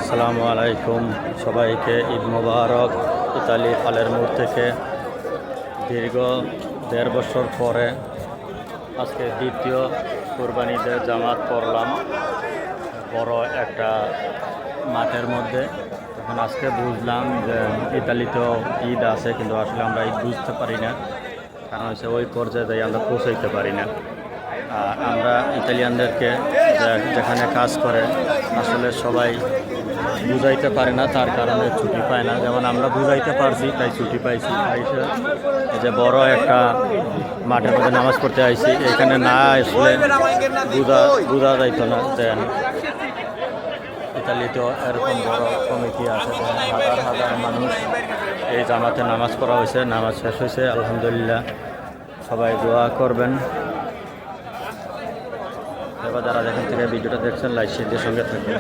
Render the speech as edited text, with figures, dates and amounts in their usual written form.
আসসালামু আলাইকুম, সবাইকে ঈদ মোবারক। ইতালি পালেরমো থেকে দীর্ঘ 1.5 বছর পরে আজকে দ্বিতীয় কুরবানিদের জামাত পড়লাম বড় একটা মাঠের মধ্যে। এখন আজকে বুঝলাম যে ইতালিতেও ঈদ আছে, কিন্তু আসলে আমরা ঈদ বুঝতে পারি না, কারণ হচ্ছে ওই পর্যায়ে আমরা পৌঁছাইতে পারি না। আর আমরা ইতালিয়ানদেরকে যেখানে কাজ করে আসলে সবাই বুঝাইতে পারে না, তার কারণে ছুটি পায় না। যেমন আমরা বুঝাইতে পারছি তাই ছুটি পাইছি। আইসে এই যে বড় একটা মাঠের মধ্যে নামাজ পড়তে আইছি, এখানে না আসলে বোঝা যাইতো না যে ইতালিতেও এরকম বড় কমিটি আছে। হাজার হাজার মানুষ এই জামাতে নামাজ পড়া হয়েছে, নামাজ শেষ হয়েছে আলহামদুলিল্লাহ। সবাই দোয়া করবেন। এবার যারা যেখান থেকে ভিডিওটা দেখছেন লাইক শেয়ার দিয়ে সঙ্গে থাকবেন।